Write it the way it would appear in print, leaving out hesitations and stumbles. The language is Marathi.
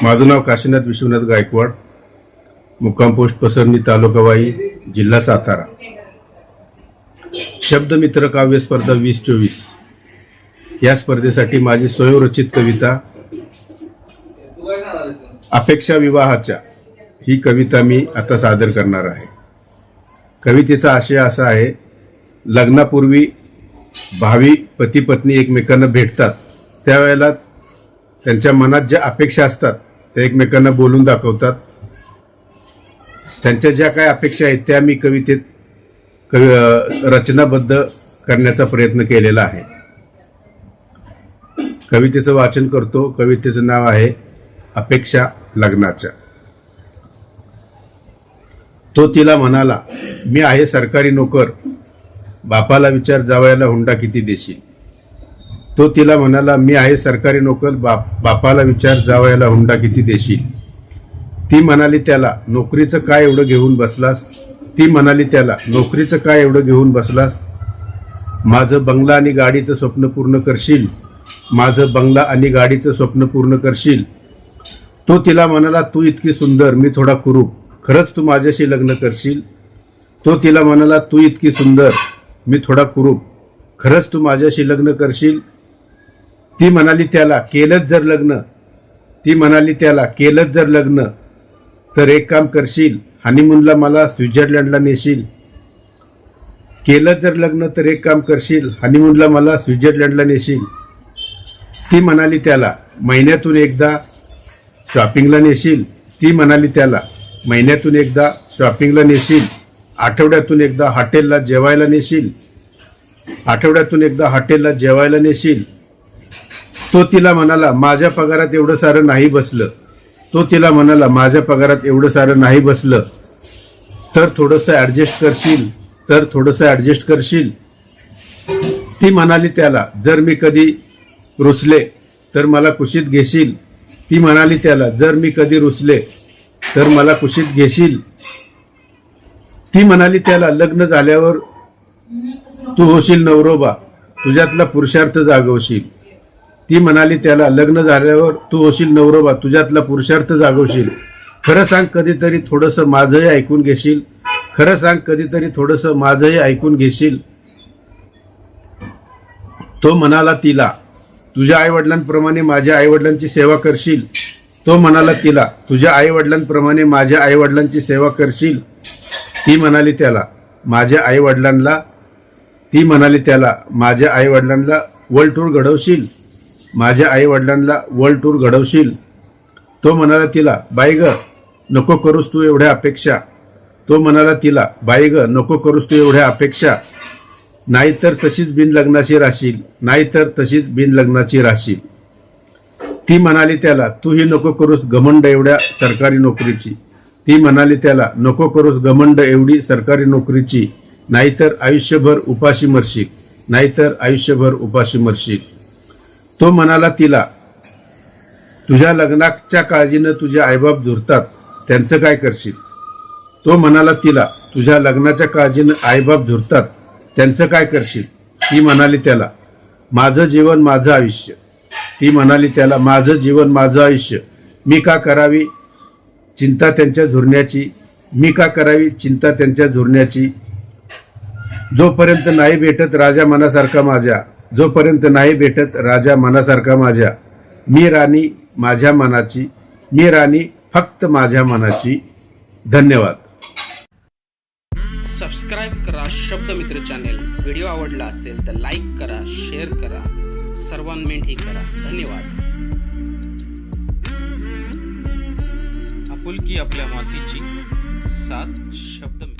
माझं नाव काशीनाथ विश्वनाथ गायकवाड, मुक्काम पोस्ट पसरणी, तालुका वाई, जिल्हा सातारा. शब्दमित्र काव्य स्पर्धा 2024 या स्पर्धेसाठी माझी स्वयंरचित कविता अपेक्षा विवाहाच्या ही कविता मी आता सादर करणार आहे. कवितेचा आशय असा आहे, लग्नापूर्वी भावी पती पत्नी एकमेकांना भेटतात त्यावेळेला त्यांच्या मनात ज्या अपेक्षा असतात त्या एकमेकांना बोलून दाखवतात. त्यांच्या ज्या काही अपेक्षा आहेत त्या मी कवितेत रचनाबद्ध करण्याचा प्रयत्न केलेला आहे. कवितेचं वाचन करतो. कवितेचं नाव आहे अपेक्षा लग्नाच्या. तो तिला म्हणाला, मी आहे सरकारी नोकर, बापाला विचार जावयाला हुंडा किती देशील. तो तिला म्हणाला, मी आहे सरकारी नोकर, बापाला विचार जावयाला हुंडा किती देशील. ती म्हणाली त्याला, नोकरीचं काय एवढं घेऊन बसलास. ती म्हणाली त्याला, नोकरीचं काय एवढं घेऊन बसलास. माझं बंगला आणि गाडीचं स्वप्न पूर्ण करशील. माझं बंगला आणि गाडीचं स्वप्न पूर्ण करशील. तो तिला म्हणाला, तू इतकी सुंदर, मी थोडा कुरूप, खरंच तू माझ्याशी लग्न करशील. तो तिला म्हणाला, तू इतकी सुंदर, मी थोडा कुरूप, खरंच तू माझ्याशी लग्न करशील. ती म्हणाली त्याला, केलंच जर लग्न. ती म्हणाली त्याला, केलंच जर लग्न तर एक काम करशील, हनीमूनला मला स्वित्झर्लंडला नेशील. केलं जर लग्न तर एक काम करशील, हनीमूनला मला स्वित्झर्लंडला नेशील. ती म्हणाली त्याला, महिन्यातून एकदा शॉपिंगला नेशील. ती म्हणाली त्याला, महिन्यातून एकदा शॉपिंगला नेशील. आठवड्यातून एकदा हॉटेलला जेवायला नेशील. आठवड्यातून एकदा हॉटेलला जेवायला नेशील. तो तिला म्हणाला, माझ्या पगारात एवढं सारं नाही बसलं. तो तिला म्हणाला, माझ्या पगारात एवढं सारं नाही बसलं तर थोडंसं ॲडजस्ट करशील. तर थोडंसं ॲडजस्ट करशील. ती म्हणाली त्याला, जर मी कधी रुसले तर मला कुशीत घेशील. ती म्हणाली त्याला, जर मी कधी रुसले तर मला कुशीत घेशील. ती म्हणाली त्याला, लग्न झाल्यावर तू होशील नवरोबा, तुझ्यातला पुरुषार्थ जागवशील. ती म्हणाली त्याला, लग्न झाल्यावर तू होशील नवरोबा, तुझ्यातला पुरुषार्थ जागवशील. खरं सांग, कधीतरी थोडंसं माझंही ऐकून घेशील. खरं सांग, कधीतरी थोडंसं माझंही ऐकून घेशील. तो म्हणाला तिला, तुझ्या आईवडिलांप्रमाणे माझ्या आईवडिलांची सेवा करशील. तो म्हणाला तिला, तुझ्या आईवडिलांप्रमाणे माझ्या आईवडिलांची सेवा करशील. ती म्हणाली त्याला, माझ्या आईवडिलांना. ती म्हणाली त्याला, माझ्या आईवडिलांना वर्ल्ड टूर घडवशील. माझ्या आईवडिलांना वर्ल्ड टूर घडवशील. तो म्हणाला तिला, बाई ग, नको करूस तू एवढ्या अपेक्षा. तो म्हणाला तिला, बाई ग, नको करूस तू एवढ्या अपेक्षा. नाहीतर तशीच बिन लग्नाची राहशील. नाहीतर तशीच बिन लग्नाची राहशील. ती म्हणाली त्याला, तूही नको करूस घमंड एवढ्या सरकारी नोकरीची. ती म्हणाली त्याला, नको करूस घमंड एवढी सरकारी नोकरीची. नाहीतर आयुष्यभर उपाशी मरशील. नाहीतर आयुष्यभर उपाशी मरशील. तो म्हणाला तिला, तुझ्या लग्नाच्या काळजीनं तुझे आईबाप झुरतात, त्यांचं काय करशील. तो म्हणाला तिला, तुझ्या लग्नाच्या काळजीनं आईबाप झुरतात, त्यांचं काय करशील. ती म्हणाली त्याला, माझं जीवन माझं आयुष्य. ती म्हणाली त्याला, माझं जीवन माझं आयुष्य. मी का करावी चिंता त्यांच्या झुरण्याची. मी का करावी चिंता त्यांच्या झुरण्याची. जोपर्यंत नाही भेटत राजा मनासारखा माझ्या. जोपर्यंत नाही भेटत राजा मनासारखा माझ्या. मी राणी माझ्या मनाची. मी राणी फक्त माझ्या मनाची. धन्यवाद. सबस्क्राईब करा शब्दमित्र चॅनेल. व्हिडिओ आवडला असेल तर लाईक करा, शेअर करा, सर्वांमेंटही करा. धन्यवाद. आपुलकी आपल्या मातीची, साथ शब्दमित्र.